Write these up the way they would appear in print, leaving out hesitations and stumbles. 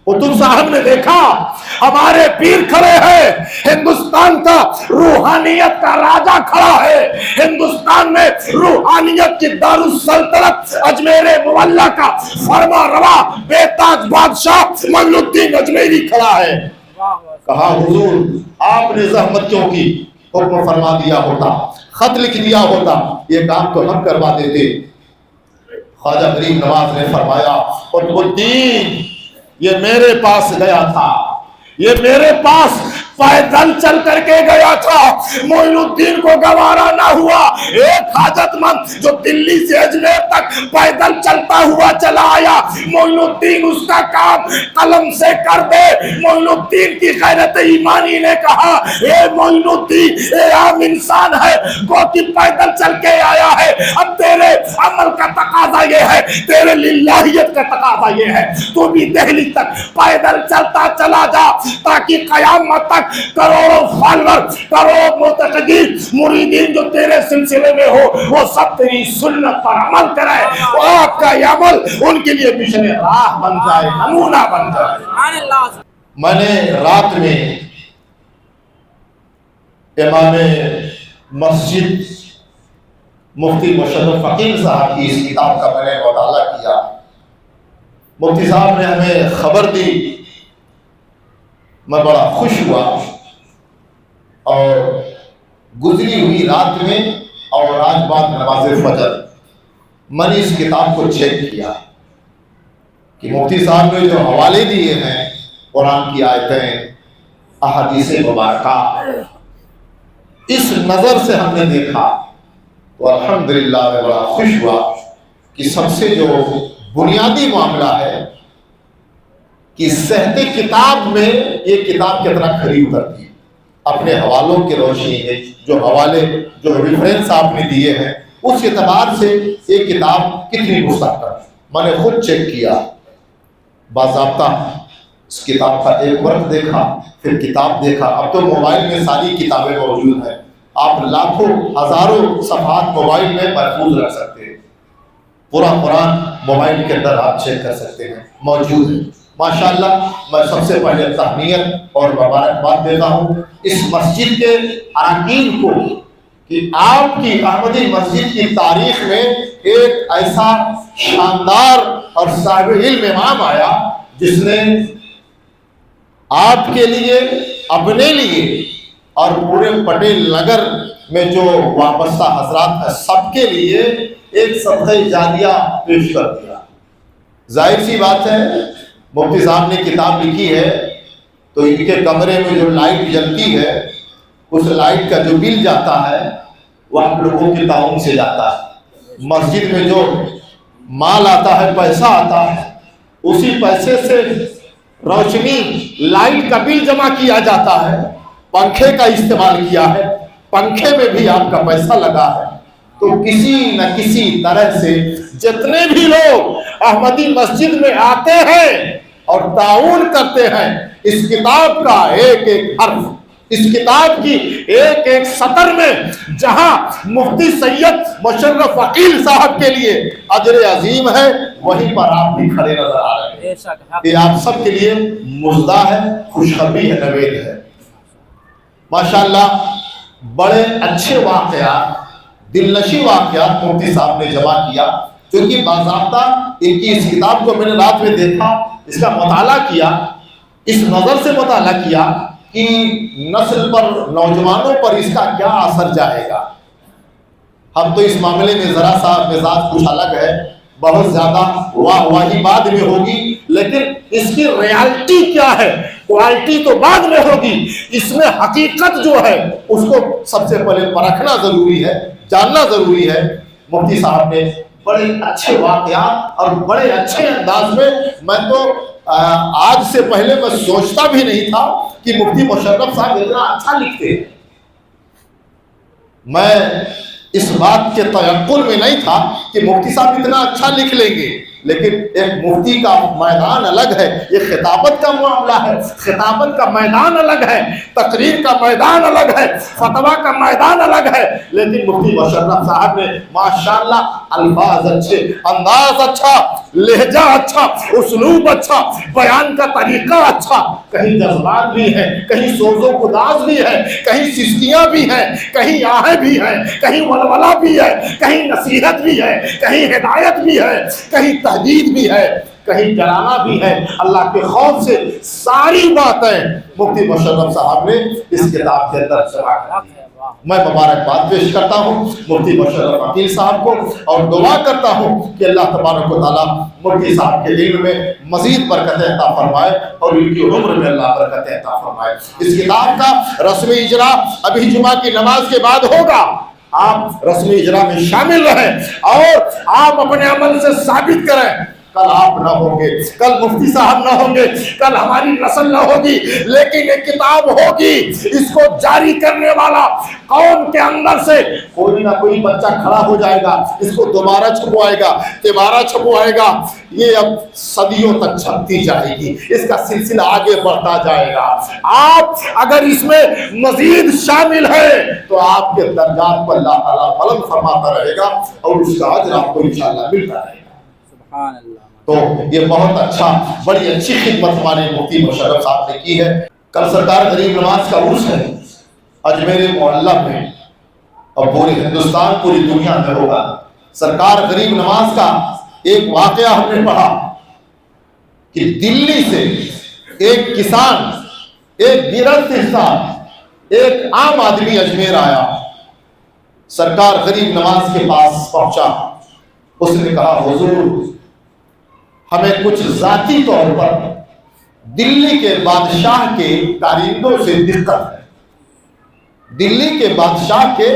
قطب صاحب نے دیکھا ہمارے پیر کھڑے ہیں، ہندوستان کا روحانیت کا راجا کھڑا ہے، ہندوستان میں روحانیت کی دارالسلطنت اجمیر معلیٰ کا فرما روا بے تاج بادشاہ معین الدین اجمیری کھڑا ہے۔ کہا حضور آپ نے زحمت کیوں کی؟ حکم فرما دیا ہوتا، خط لکھ دیا ہوتا، یہ کام تو ہم کروا دیتے۔ خواجہ غریب نواز نے فرمایا قطب الدین یہ میرے پاس گیا تھا، یہ میرے پاس پیدل چل کر کے گیا تھا، معین الدین کو گوارا نہ ہوا ایک حاجت مند جو دلی سے اجمیر تک پیدل چلتا ہوا چلا آیا، معین الدین اس کا کام قلم سے کر دے۔ معین الدین کی غیرت ایمانی نے کہا اے معین الدین اے عام انسان ہے گو کہ پیدل چل کے آیا ہے، اب تیرے عمل کا تقاضا یہ ہے، تیرے للہیت کا تقاضا یہ ہے تو بھی دہلی تک پیدل چلتا چلا جا تاکہ قیامت تک کروڑوں فالور، کروڑوں معتقدین مریدین جو تیرے سلسلے میں ہو وہ سب تیری سنت پر عمل کرے، اور آپ کا یہ عمل ان کے لیے مشن راہ بن جائے، نمونہ بن جائے۔ میں نے رات میں امام مسجد مفتی مشرف فقیر صاحب کی اس کتاب کا میں نے مطالعہ کیا۔ مفتی صاحب نے ہمیں خبر دی، میں بڑا خوش ہوا، اور گزری ہوئی رات میں اور آج بعد نماز فجر میں نے اس کتاب کو چیک کیا کہ مفتی صاحب نے جو حوالے دیے ہیں قرآن کی آیتیں، احادیث مبارکہ، اس نظر سے ہم نے دیکھا تو الحمدللہ میں بڑا خوش ہوا کہ سب سے جو بنیادی معاملہ ہے کہ صحت کتاب میں یہ کتاب کتنا کھری اترتی ہے۔ اپنے حوالوں کے روشنی میں جو حوالے جو ریفرنس آپ نے دیے ہیں اس اعتبار سے یہ کتاب کتنی مستحکم ہے۔ میں نے خود چیک کیا، باضابطہ اس کتاب کا ایک ورق دیکھا، پھر کتاب دیکھا۔ اب تو موبائل میں ساری کتابیں موجود ہیں، آپ لاکھوں ہزاروں صفحات موبائل میں محفوظ رکھ سکتے ہیں، پورا قرآن موبائل کے اندر آپ چیک کر سکتے ہیں، موجود ہے۔ ماشاءاللہ میں سب سے پہلے تہنیت اور مبارکباد دیتا ہوں اس مسجد کے اراکین کو کہ آپ کی احمدی مسجد کی تاریخ میں ایک ایسا شاندار اور صاحب علم امام آیا جس نے آپ کے لیے، اپنے لیے اور پورے پٹیل نگر میں جو وابستہ حضرات ہیں سب کے لیے ایک صدقہ جاریہ پیش کر دیا۔ ظاہر سی بات ہے مفتی صاحب نے کتاب لکھی ہے تو ان کے کمرے میں جو لائٹ جلتی ہے اس لائٹ کا جو بل جاتا ہے وہ آپ لوگوں کے تعاون سے جاتا ہے۔ مسجد میں جو مال آتا ہے، پیسہ آتا ہے، اسی پیسے سے روشنی لائٹ کا بل جمع کیا جاتا ہے، پنکھے کا استعمال کیا ہے، پنکھے میں بھی آپ کا پیسہ لگا ہے۔ تو کسی نہ کسی طرح سے جتنے بھی لوگ احمدی مسجد میں آتے ہیں اور تعاون کرتے ہیں، اس کتاب کا ایک ایک حرف، اس کتاب کی ایک ایک سطر میں جہاں مفتی سید مشرف فقیر صاحب کے لیے اجر عظیم ہے وہیں پر آپ بھی کھڑے نظر آ رہے ہیں۔ یہ آپ سب کے لیے مزدہ ہے، خوشخبری ہے، نوید ہے۔ ماشاءاللہ بڑے اچھے واقعات، دلنشی واقعات مفتی صاحب نے جمع کیا، کیونکہ باضابطہ ان کی اس کتاب کو میں نے رات میں دیکھا، اس کا مطالعہ کیا، اس نظر سے مطالعہ کیا کہ نسل پر، نوجوانوں پر اس کا کیا اثر جائے گا۔ ہم تو اس معاملے میں ذرا سا مزاج کچھ الگ ہے، بہت زیادہ واہ واہی بعد میں ہوگی، لیکن اس کی ریالٹی کیا ہے، کوالٹی تو بعد میں ہوگی، اس میں حقیقت جو ہے اس کو سب سے پہلے پرکھنا ضروری ہے، جاننا ضروری ہے۔ مفتی صاحب نے بڑے اچھے واقعات اور بڑے اچھے انداز میں تو آج سے پہلے میں سوچتا بھی نہیں تھا کہ مفتی مشرف صاحب اتنا اچھا لکھتے ہیں۔ میں اس بات کے تیقن میں نہیں تھا کہ مفتی صاحب اتنا اچھا لکھ لیں گے، لیکن ایک مفتی کا میدان الگ ہے، یہ خطابت کا معاملہ ہے، خطابت کا میدان الگ ہے، تقریر کا میدان الگ ہے، فتویٰ کا میدان الگ ہے۔ لیکن مفتی مشرف صاحب نے ماشاءاللہ الفاظ اچھے، انداز اچھا، لہجہ اچھا، اسلوب اچھا، بیان کا طریقہ اچھا، کہیں جذبات بھی ہیں، کہیں سوز و گداز بھی ہے، کہیں سستیاں بھی ہیں، کہیں آہیں بھی ہیں، کہیں ولولہ بھی ہے، کہیں نصیحت بھی ہے، کہیں ہدایت بھی ہے، کہیں تحدید بھی ہے، کہیں ڈرانا بھی ہے۔ اللہ کے خوف سے ساری باتیں مفتی مشرف صاحب نے اس کتاب کے اندر جمع کر دی۔ میں مبارکباد پیش کرتا ہوں مفتی مشرف عقیل صاحب کو، اور دعا کرتا ہوں کہ اللہ تبارک و تعالیٰ مفتی صاحب کے علم میں مزید برکت عطا فرمائے اور ان کی عمر میں اللہ برکت عطا فرمائے۔ اس کتاب کا رسمی اجرا ابھی جمعہ کی نماز کے بعد ہوگا، آپ رسمی اجرا میں شامل رہیں اور آپ اپنے عمل سے ثابت کریں۔ کل آپ نہ ہوں گے، کل مفتی صاحب نہ ہوں گے، کل ہماری نسل نہ ہوگی، لیکن ایک کتاب ہوگی، اس کو جاری کرنے والا قوم کے اندر سے کوئی نہ کوئی بچہ کھڑا ہو جائے گا، اس کو دوبارہ چھپوائے گا، تیبارہ چھپوائے گا، یہ اب صدیوں تک چھپتی جائے گی، اس کا سلسلہ آگے بڑھتا جائے گا۔ آپ اگر اس میں مزید شامل ہیں تو آپ کے درجات پر اللہ تعالیٰ بلند فرماتا رہے گا اور اس کا اجر آپ کو انشاءاللہ ملتا رہے گا۔ سبحان اللہ۔ تو یہ بہت اچھا، بڑی اچھی خدمت ہمارے مفتی مشرف صاحب نے کی ہے۔ کل سرکار غریب نواز کا عرس ہے اجمیر معلی میں، اور پورے ہندوستان پوری دنیا میں ہوگا۔ سرکار غریب نواز کا ایک واقعہ ہم نے پڑھا کہ دلی سے ایک کسان، ایک گرد انسان، ایک عام آدمی اجمیر آیا، سرکار غریب نواز کے پاس پہنچا، اس نے کہا حضور ہمیں کچھ ذاتی طور پر دلی کے بادشاہ کے کارندوں سے دقت ہے، دلی کے بادشاہ کے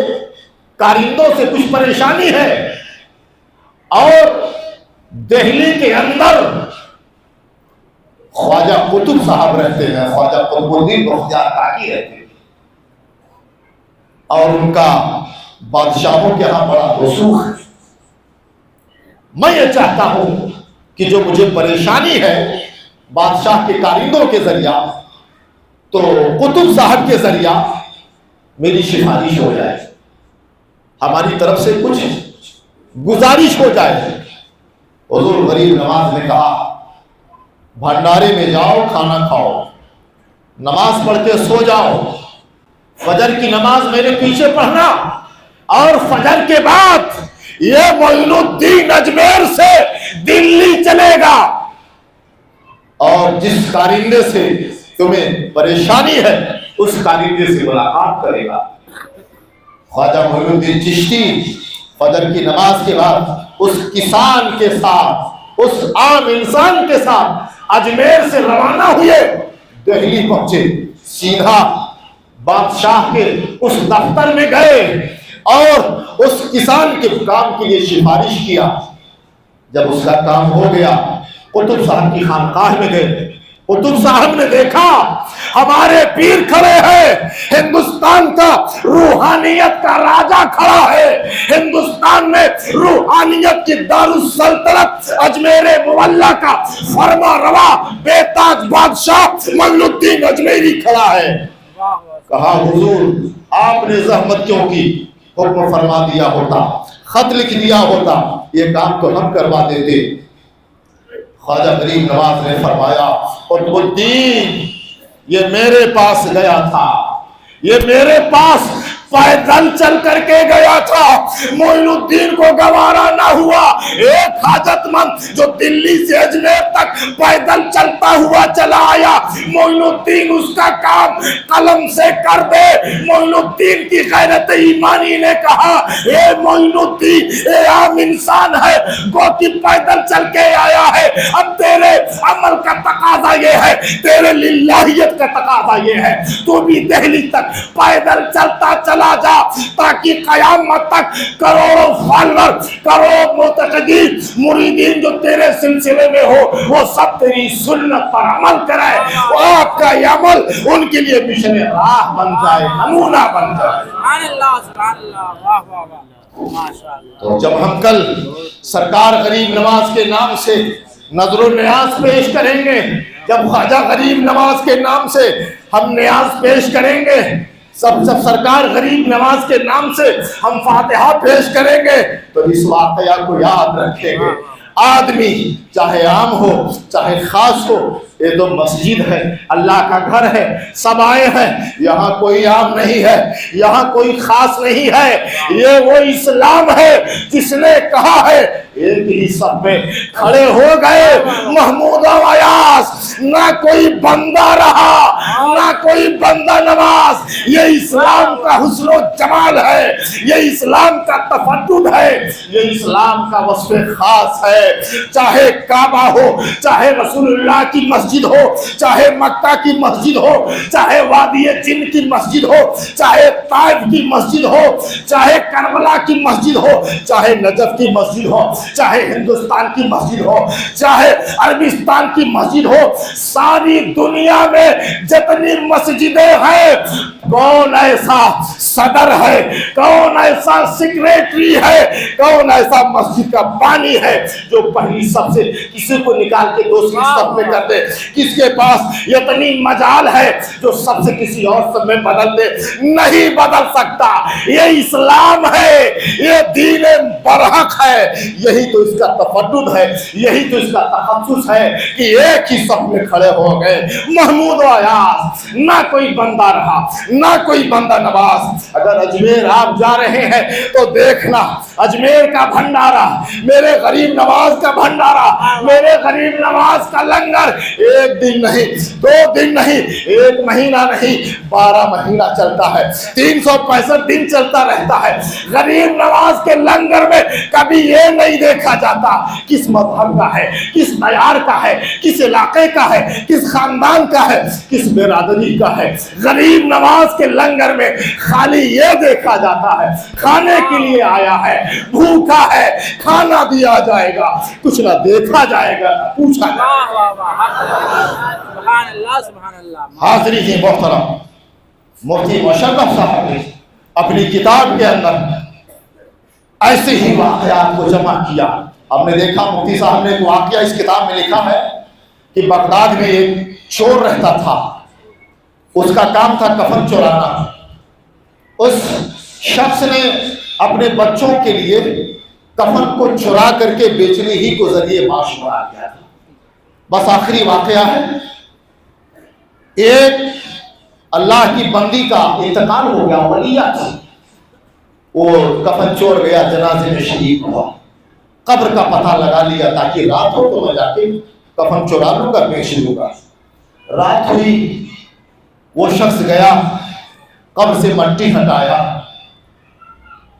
کارندوں سے کچھ پریشانی ہے، اور دہلی کے اندر خواجہ قطب صاحب رہتے ہیں، خواجہ قطب الدین بختیار کاکی رہتے ہیں، اور ان کا بادشاہوں کے ہاں بڑا رسوخ ہے۔ میں یہ چاہتا ہوں کہ جو مجھے پریشانی ہے بادشاہ کے کارندوں کے ذریعہ، تو قطب صاحب کے ذریعہ میری سفارش ہو جائے، ہماری طرف سے کچھ گزارش ہو جائے۔ حضور غریب نواز نے کہا بھنڈارے میں جاؤ، کھانا کھاؤ، نماز پڑھ کے سو جاؤ، فجر کی نماز میرے پیچھے پڑھنا، اور فجر کے بعد یہ معین الدین اجمیر سے دلی چلے گا، اور جس کارندے سے تمہیں پریشانی ہے اس کارندے سے ملاقات کرے گا۔ خواجہ معین الدین چشتی فجر کی نماز کے بعد اس کسان کے ساتھ، اس عام انسان کے ساتھ اجمیر سے روانہ ہوئے، دہلی پہنچے، سیدھا بادشاہ کے اس دفتر میں گئے اور اس کسان کے کام کے لیے سفارش کیا۔ جب اس کا کام ہو گیا، قطب صاحب کی خانقاہ میں گئے، قطب صاحب نے دیکھا ہمارے پیر کھڑے ہیں، ہندوستان کا روحانیت کا راجہ کھڑا ہے، ہندوستان میں روحانیت کی دارالسلطنت اجمیر معلی کا فرما روا بے تاج بادشاہ معین الدین اجمیری کھڑا ہے۔ کہا حضور آپ نے زحمت کیوں کی، حکم فرما دیا ہوتا، خط لکھ دیا ہوتا، یہ کام تو ہم کروا دیتے۔ خواجہ غریب نواز نے فرمایا قطب الدین یہ میرے پاس گیا تھا، یہ میرے پاس پیدل چل کر کے گیا تھا، معین الدین کو گوارا نہ ہوا ایک حاجت مند جو دلی سے اجمیر تک پیدل چلتا ہوا چلا آیا، معین الدین اس کا کام قلم سے کر دے۔ معین الدین کی غیرت ایمانی نے کہا اے معین الدین اے عام انسان ہے، گو کہ پیدل چل کے آیا ہے، اب تیرے عمل کا تقاضا یہ ہے، تیرے للہیت کا تقاضا یہ ہے، تو بھی دہلی تک پیدل چلتا چلا جا، تاکہ قیامت تک کروڑوں فالور، کروڑوں معتقدین مریدین جو تیرے سلسلے میں ہو وہ سب تیری سنت پر عمل کرائے، آپ کا یہ عمل ان کے لیے مشن راہ بن جائے، نمونہ بن جائے۔ سبحان اللہ، سبحان اللہ، واہ واہ واہ۔ تو جب ہم کل سرکار غریب نواز کے نام سے نظر و نیاز پیش کریں گے، جب خواجہ غریب نواز کے نام سے ہم نیاز پیش کریں گے، سب سرکار غریب نواز کے نام سے ہم فاتحہ پیش کریں گے، تو اس واقعہ کو یاد رکھیں گے۔ آدمی چاہے عام ہو چاہے خاص ہو، یہ تو مسجد ہے، اللہ کا گھر ہے، سب آئے ہیں، یہاں کوئی عام نہیں ہے، یہاں کوئی خاص نہیں ہے، یہ وہ اسلام ہے جس نے کہا ہے ایک ہی سب میں کھڑے ہو گئے محمود و ایاز، نہ کوئی بندہ رہا نہ کوئی بندہ نواز۔ یہ اسلام کا حسن و جمال ہے، یہ اسلام کا تفضل ہے، یہ اسلام کا وصف خاص ہے۔ چاہے کعبہ ہو، چاہے رسول اللہ کی مسجد ہو، چاہے مکہ کی مسجد ہو، چاہے وادی جن کی مسجد ہو، چاہے طائف کی مسجد ہو، چاہے کربلا کی مسجد ہو، چاہے نجف کی مسجد ہو، چاہے ہندوستان کی مسجد ہو، چاہے عربستان کی مسجد ہو، ساری دنیا میں جتنی مسجدیں ہیں، کون ایسا صدر ہے، کون ایسا سیکریٹری ہے، کون ایسا مسجد کا بانی ہے جو پہلی سب سے کسی کو نکال کے دوسری سب میں کر دے، کس کے پاس اتنی مجال ہے جو سب سے کسی اور سب میں بدل دے؟ نہیں بدل سکتا۔ یہ اسلام ہے، یہ دین برحق ہے، یہی تو اس کا تفضل ہے، یہی تو اس کا تخصص ہے کہ ایک ہی سب میں کھڑے ہو گئے محمود و ایاز، نہ کوئی بندہ رہا نہ کوئی بندہ نواز۔ اگر اجمیر آپ جا رہے ہیں تو دیکھنا اجمیر کا بھنڈارا، میرے غریب نواز کا بھنڈارا، میرے غریب نواز کا لنگر ایک دن نہیں، 2 دن نہیں، 1 مہینہ نہیں، 12 مہینہ چلتا ہے، 365 دن چلتا رہتا ہے۔ غریب نواز کے لنگر میں کبھی یہ نہیں دیکھا جاتا کس مذہب کا ہے، کس معیار کا ہے، کس علاقے کا ہے، کس خاندان کا ہے، کس برادری کا ہے۔ غریب نواز کے لنگر میں خالی یہ دیکھا جاتا ہے کھانے کے لیے آیا ہے، بھوکا ہے، کھانا دیا جائے گا، کچھ نہ دیکھا جائے گا نہ پوچھا جائے گا۔ حاضرین محترم، مفتی مشرف صاحب نے اپنی کتاب کے اندر ایسے ہی واقعات کو جمع کیا۔ ہم نے دیکھا مفتی صاحب نے ایک واقعہ اس کتاب میں لکھا ہے کہ بغداد میں ایک چور رہتا تھا، اس کا کام تھا کفن چورانا۔ اس شخص نے اپنے بچوں کے لیے کفن کو چرا کر کے بیچنے ہی کو ذریعے معاش بنا دیا تھا۔ بس آخری واقعہ ہے، ایک اللہ کی بندی کا انتقال ہو گیا، ولیہ تھی، وہ کفن چور گیا، جنازے میں شہید ہوا، قبر کا پتہ لگا لیا تاکہ رات ہو تو میں جا کے کفن چورا لوں گا، بیچ لوں گا۔ رات ہوئی، وہ شخص گیا، قبر سے مٹی ہٹایا،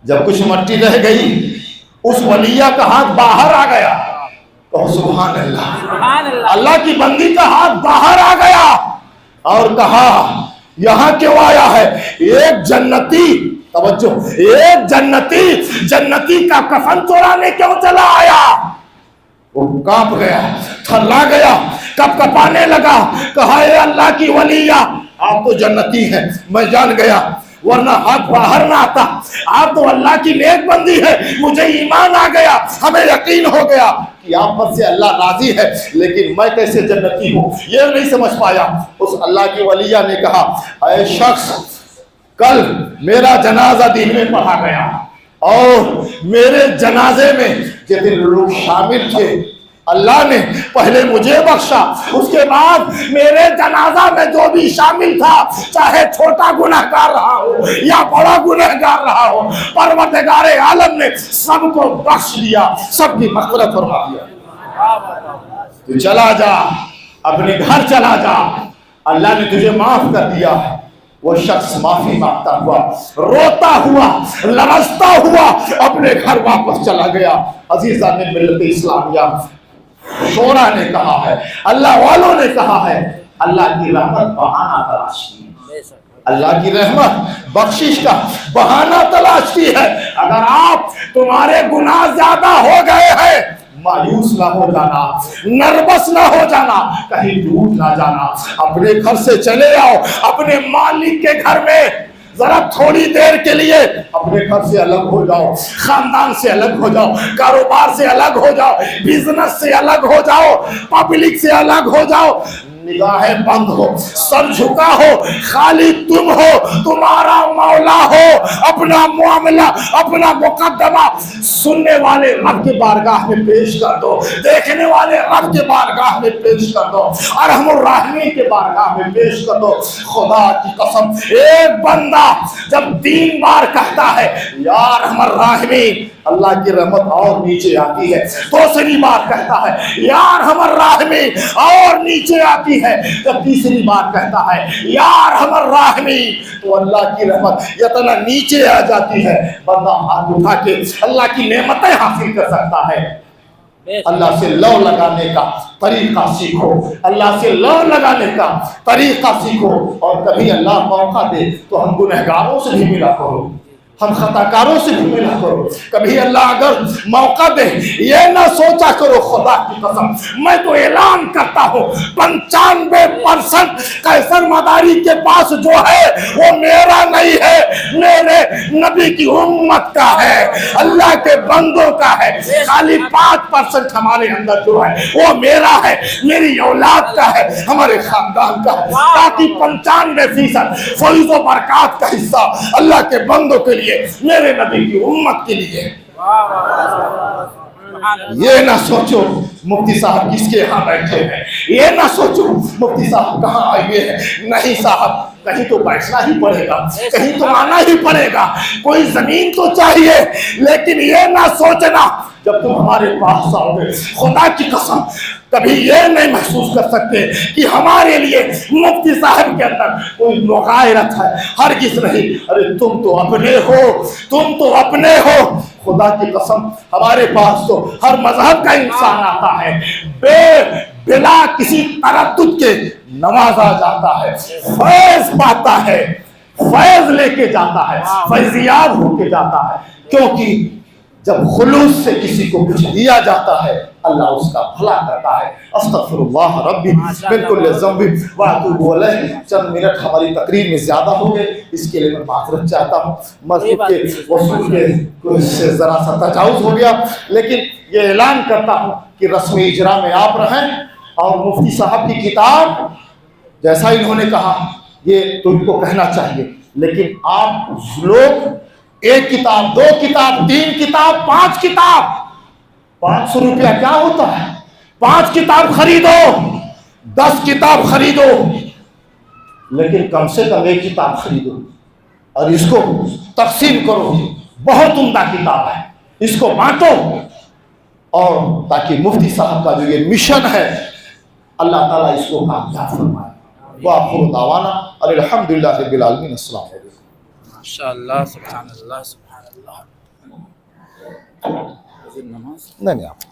جب کچھ مٹی رہ گئی اس ولیہ کا ہاتھ باہر آ گیا، تو سبحان اللہ، اللہ کی بندی کا ہاتھ باہر آ گیا اور کہا یہاں کیوں آیا ہے؟ ایک جنتی، توجہ، ایک جنتی کا کفن چورانے کیوں چلا آیا؟ وہ کانپ گیا، تھرلا گیا، کپ کپانے لگا، کہا اے اللہ کی ولیہ، آپ تو جنتی ہیں، میں جان گیا، ورنہ ہاتھ باہر نہ آتا، آپ تو اللہ کی نیک بندی ہے، مجھے ایمان آ گیا، ہمیں یقین ہو گیا کہ آپ پر سے اللہ راضی ہے، لیکن میں کیسے جنتی ہوں یہ نہیں سمجھ پایا۔ اس اللہ کی ولیہ نے کہا اے شخص، کل میرا جنازہ دن میں پڑھا گیا اور میرے جنازے میں جتنے لوگ شامل تھے اللہ نے پہلے مجھے بخشا، اس کے بعد میرے جنازہ میں جو بھی شامل تھا، چاہے چھوٹا گنہگار رہا ہو یا بڑا گنہگار رہا ہو، پروردگار عالم نے سب کو بخش دیا، سب کی مغفرت فرما دیا۔ تو چلا جا، اپنے گھر چلا جا، اللہ نے تجھے معاف کر دیا۔ وہ شخص معافی مانگتا ہوا، روتا ہوا، لرزتا ہوا اپنے گھر واپس چلا گیا۔ عزیزان ملت اسلامیہ، شورا نے کہا ہے، اللہ والوں نے کہا ہے، اللہ کی رحمت بہانہ تلاشتی ہے، اللہ کی رحمت بخشش کا بہانہ تلاشتی ہے۔ اگر آپ تمہارے گناہ زیادہ ہو گئے ہیں، مایوس نہ ہو جانا، نروس نہ ہو جانا، کہیں ڈوب نہ جانا، اپنے گھر سے چلے آؤ، اپنے مالک کے گھر میں ذرا تھوڑی دیر کے لیے اپنے گھر سے الگ ہو جاؤ، خاندان سے الگ ہو جاؤ، کاروبار سے الگ ہو جاؤ، بزنس سے الگ ہو جاؤ، پبلک سے الگ ہو جاؤ، نگاہیں بند ہو، سر جھکا ہو، خالی تم ہو، تمہارا مولا ہو، اپنا معاملہ، اپنا مقدمہ سننے والے رب کے بارگاہ میں پیش کر دو، دیکھنے والے رب کے بارگاہ میں پیش کر دو، ارحم الراحمین کے بارگاہ میں پیش کر دو۔ خدا کی قسم ایک بندہ جب 3 بار کہتا ہے یا ارحم الراحمین، اللہ کی رحمت اور نیچے آتی ہے۔ دوسری بار کہتا ہے یا ارحم الراحمین، اور نیچے آتی ہے۔ جب تیسری بار کہتا ہے یا ارحم الراحمین، تو اللہ کی رحمت اتنا نیچے آ جاتی ہے، بندہ ہاتھ اٹھا کے اللہ کی نعمتیں حاصل کر سکتا ہے۔ اللہ سے لو لگانے کا طریقہ سیکھو، اللہ سے لو لگانے کا طریقہ سیکھو، اور کبھی اللہ موقع دے تو ہم گنہگاروں سے بھی ملا کرو، ہم خطاکاروں سے بھی ملا کرو۔ کبھی اللہ اگر موقع دے یہ نہ سوچا کرو خدا کی قسم میں تو اعلان کرتا ہوں 95% قیصر مداری کے پاس جو ہے وہ میرا نہیں ہے، میرے نبی کی امت کا ہے، اللہ کے بندوں کا ہے۔ خالی 5% ہمارے اندر جو ہے وہ میرا ہے، میری اولاد کا ہے، ہمارے خاندان کا ہے، باقی 95% فیض و برکات کا حصہ اللہ کے بندوں کے لیے، میرے نبی کی امت کے لیے۔ یہ نہ سوچو مفتی صاحب کس کے ہاں بیٹھے ہیں، یہ نہ سوچو مفتی صاحب کہاں آئے ہیں، نہیں صاحب کہیں تو بیٹھنا ہی پڑے گا، کہیں تو آنا ہی پڑے گا، کوئی زمین تو چاہیے، لیکن یہ نہ سوچنا جب تم ہمارے پاس آؤ گے خدا کی قسم کبھی یہ نہیں محسوس کر سکتے کہ ہمارے لیے مفتی صاحب کے اندر کوئی مغایرت ہے، ہرگز نہیں۔ ارے تم تو اپنے ہو، تم تو اپنے ہو۔ خدا کی قسم ہمارے پاس تو ہر مذہب کا انسان آتا ہے، بلا کسی تردد کے نوازا جاتا ہے، فیض پاتا ہے، فیض لے کے جاتا ہے، فیضیاب ہو کے جاتا ہے، کیونکہ جب خلوص سے کسی کو کچھ دیا جاتا ہے اللہ اس کا بھلا کرتا ہے۔ استغفر اللہ ربی من کل ذنب واتوب الیہ۔ چند منٹ ہماری تقریر میں زیادہ ہو گئے، اس کے لیے میں معذرت چاہتا ہوں، مسجد کے وصول کے سے ذرا سا تجاوز ہو گیا، لیکن یہ اعلان کرتا ہوں کہ رسم اجرا میں آپ رہیں، اور مفتی صاحب کی کتاب جیسا انہوں نے کہا یہ تم کو کہنا چاہیے، لیکن آپ لوگ 1 کتاب 2 کتاب 3 کتاب 5 کتاب 500 روپیہ کیا ہوتا ہے، 5 کتاب خریدو، 10 کتاب خریدو، لیکن کم سے کم 1 کتاب خریدو اور اس کو تقسیم کرو، بہت عمدہ کتاب ہے، اس کو بانٹو، اور تاکہ مفتی صاحب کا جو یہ مشن ہے اللہ تعالیٰ اس کو کامیاب فرمائے۔ وآخر دعوانا الحمدللہ رب العالمین۔ السلام علیکم۔ ماشاءاللہ، سبحان اللہ، سبحان اللہ۔ نہیں آپ